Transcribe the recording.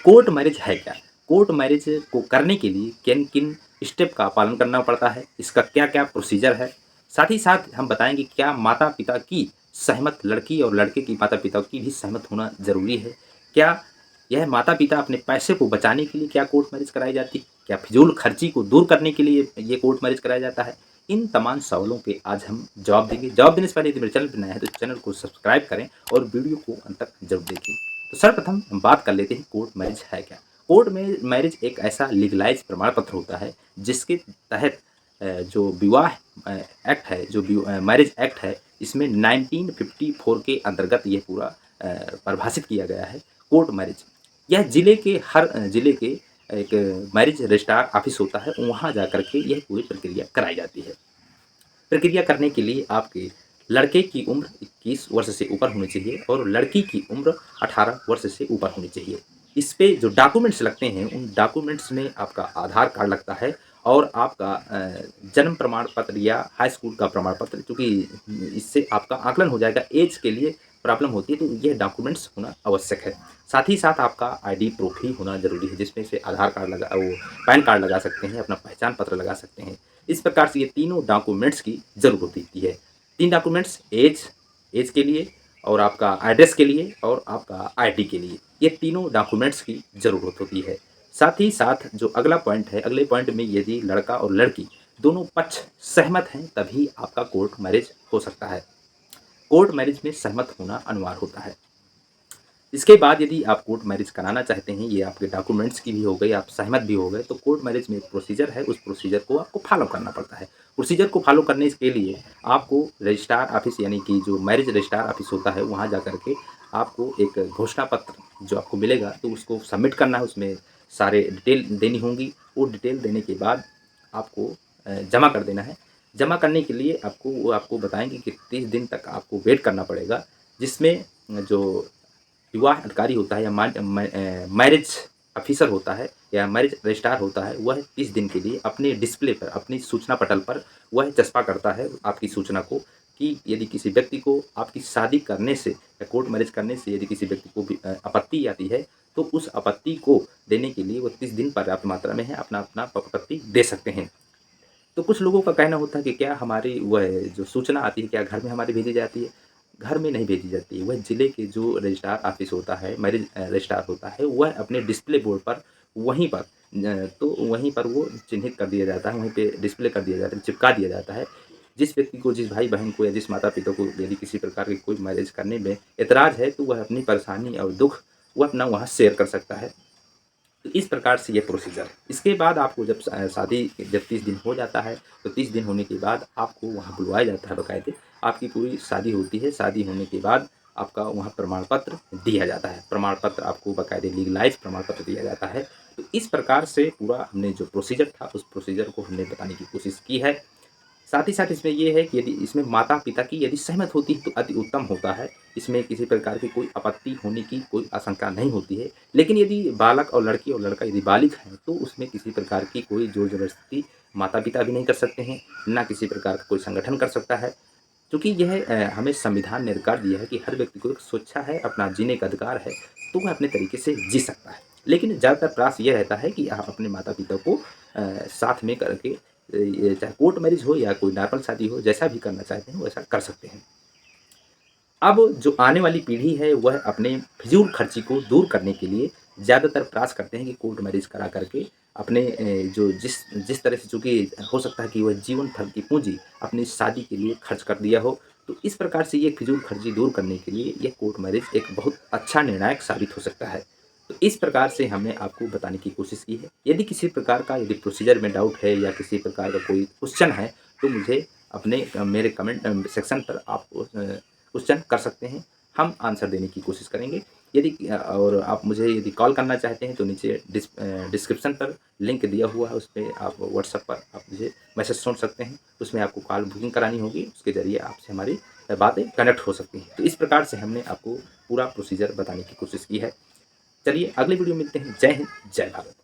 Court marriage है क्या? Court marriage को करने के लिए किन-किन स्टेप का पालन करना पड़ता है? इसका क्या-क्या प्रोसीजर है? साथ ही साथ हम बताएँगे क्या माता-पिता की सहमत लड़की और लड़के की माता-पिता की भी सहमत होना ज़रूरी है? क्या यह माता-पिता अपने पैसे को बचाने के लिए क्या कोर्ट मैरिज कराई जाती है? क्या फिजूल खर्ची को दूर करने के लिए ये कोर्ट मैरिज कराया जाता है? इन तमाम सवालों पे आज हम जवाब देंगे। जवाब देने से पहले यदि मेरे चैनल पे नए हैं तो चैनल को सब्सक्राइब करें और वीडियो को अंत तक ज़रूर देखें। तो सर्वप्रथम हम बात कर लेते हैं कोर्ट मैरिज है क्या? कोर्ट में मैरिज एक ऐसा लीगलाइज़ प्रमाण पत्र होता है जिसके तहत जो विवाह एक्ट है, जो मैरिज एक्ट है, इसमें 1954 के अंतर्गत ये पूरा परिभाषित किया गया है कोर्ट मैरिज। यह ज़िले के हर ज़िले के एक मैरिज रजिस्ट्रार ऑफिस होता है, वहाँ जा कर के यह पूरी प्रक्रिया कराई जाती है। प्रक्रिया करने के लिए आपके लड़के की उम्र 21 वर्ष से ऊपर होनी चाहिए और लड़की की उम्र 18 वर्ष से ऊपर होनी चाहिए। इस पे जो डॉक्यूमेंट्स लगते हैं, उन डॉक्यूमेंट्स में आपका आधार कार्ड लगता है और आपका जन्म प्रमाण पत्र या हाई स्कूल का प्रमाण पत्र, चूँकि इससे आपका आकलन हो जाएगा, ऐज के लिए प्रॉब्लम होती है, तो ये डॉक्यूमेंट्स होना आवश्यक है। साथ ही साथ आपका आईडी प्रूफ़ भी होना ज़रूरी है, जिसमें से आधार कार्ड पैन कार्ड लगा सकते हैं, अपना पहचान पत्र लगा सकते हैं। इस प्रकार से ये तीनों डॉक्यूमेंट्स की ज़रूरत होती है। 3 डॉक्यूमेंट्स ऐज के लिए और आपका एड्रेस के लिए और आपका आईडी के लिए, ये तीनों डॉक्यूमेंट्स की ज़रूरत होती है। साथ ही साथ जो अगला पॉइंट है, अगले पॉइंट में यदि लड़का और लड़की दोनों पक्ष सहमत हैं, तभी आपका कोर्ट मैरिज हो सकता है। कोर्ट मैरिज में सहमत होना अनिवार्य होता है। इसके बाद यदि आप कोर्ट मैरिज कराना चाहते हैं, ये आपके डॉक्यूमेंट्स की भी हो गई, आप सहमत भी हो गए, तो कोर्ट मैरिज में एक प्रोसीजर है, उस प्रोसीजर को आपको फॉलो करना पड़ता है। प्रोसीजर को फॉलो करने के लिए आपको रजिस्ट्रार ऑफिस, यानी कि जो मैरिज रजिस्ट्रार ऑफिस होता है, वहाँ जा कर के आपको एक घोषणा पत्र जो आपको मिलेगा, तो उसको सबमिट करना है, उसमें सारे डिटेल देनी होंगी। वो डिटेल देने के बाद आपको जमा कर देना है। जमा करने के लिए वो आपको बताएँगे कि 30 दिन तक आपको वेट करना पड़ेगा, जिसमें जो विवाह अधिकारी होता है या मैरिज ऑफिसर होता है या मैरिज रजिस्ट्रार होता है, वह 30 दिन के लिए अपने डिस्प्ले पर, अपनी सूचना पटल पर वह चस्पा करता है आपकी सूचना को, कि यदि किसी व्यक्ति को आपकी शादी करने से या कोर्ट मैरिज करने से यदि किसी व्यक्ति को भी आपत्ति आती है, तो उस आपत्ति को देने के लिए वो 30 दिन पर्याप्त मात्रा में है, अपना आपत्ति दे सकते हैं। तो कुछ लोगों का कहना होता है कि क्या हमारी वह जो सूचना आती है, क्या घर में हमारी भेजी जाती है? घर में नहीं भेजी जाती है, वह ज़िले के जो रजिस्ट्रार ऑफिस होता है, मैरिज रजिस्ट्रार होता है, वह अपने डिस्प्ले बोर्ड पर वहीं पर तो वहीं पर वो चिन्हित कर दिया जाता है, वहीं पे डिस्प्ले कर दिया जाता है, चिपका दिया जाता है। जिस व्यक्ति को, जिस भाई-बहन को या जिस माता-पिता को यदि किसी प्रकार की कोई मैरिज करने में ऐतराज़ है, तो वह अपनी परेशानी और दुःख वो अपना वहाँ शेयर कर सकता है। तो इस प्रकार से ये प्रोसीजर है। इसके बाद आपको जब शादी जब 30 दिन हो जाता है, तो 30 दिन होने के बाद आपको वहाँ बुलवाया जाता है बाकायदे। आपकी पूरी शादी होती है, शादी होने के बाद आपका वहाँ प्रमाण पत्र दिया जाता है। प्रमाण पत्र आपको बाकायदे लीगलाइज़ प्रमाण पत्र दिया जाता है। तो इस प्रकार से पूरा हमने जो प्रोसीजर था, उस प्रोसीजर को हमने बताने की कोशिश की है। साथ ही साथ इसमें ये है कि यदि इसमें माता-पिता की यदि सहमत होती है, तो अति उत्तम होता है। इसमें किसी प्रकार की कोई आपत्ति होने की कोई आशंका नहीं होती है। लेकिन यदि बालक और लड़की और लड़का यदि बालिग हैं, तो उसमें किसी प्रकार की कोई ज़ोर-ज़बरदस्ती माता-पिता भी नहीं कर सकते हैं, ना किसी प्रकार का कोई संगठन कर सकता है। क्योंकि यह हमें संविधान ने अधिकार दिया है कि हर व्यक्ति को एक स्वेच्छा है, अपना जीने का अधिकार है, तो वह अपने तरीके से जी सकता है। लेकिन ज़्यादातर प्रयास ये रहता है कि आप अपने माता-पिता को साथ में करके ये चाहे कोर्ट मैरिज हो या कोई नॉर्मल शादी हो, जैसा भी करना चाहते हैं, वैसा कर सकते हैं। अब जो आने वाली पीढ़ी है, वह अपने फिज़ूल खर्ची को दूर करने के लिए ज़्यादातर प्रयास करते हैं कि कोर्ट मैरिज करा करके अपने जो जिस जिस तरह से, चूँकि हो सकता है कि वह जीवन भर की पूँजी अपनी शादी के लिए खर्च कर दिया हो, तो इस प्रकार से ये फिज़ूल खर्ची दूर करने के लिए ये कोर्ट मैरिज एक बहुत अच्छा निर्णायक साबित हो सकता है। तो इस प्रकार से हमने आपको बताने की कोशिश की है। यदि किसी प्रकार का यदि प्रोसीजर में डाउट है या किसी प्रकार का कोई क्वेश्चन है, तो मुझे अपने मेरे कमेंट सेक्शन पर आप क्वेश्चन कर सकते हैं, हम आंसर देने की कोशिश करेंगे। यदि और आप मुझे यदि कॉल करना चाहते हैं, तो नीचे डिस्क्रिप्शन पर लिंक दिया हुआ है, उसपे आप व्हाट्सएप पर आप मुझे मैसेज छोड़ सकते हैं। उसमें आपको कॉल बुकिंग करानी होगी, उसके ज़रिए आपसे हमारी बातें कनेक्ट हो सकती हैं। तो इस प्रकार से हमने आपको पूरा प्रोसीजर बताने की कोशिश की है। चलिए अगले वीडियो में मिलते हैं। जय हिंद, जय भारत।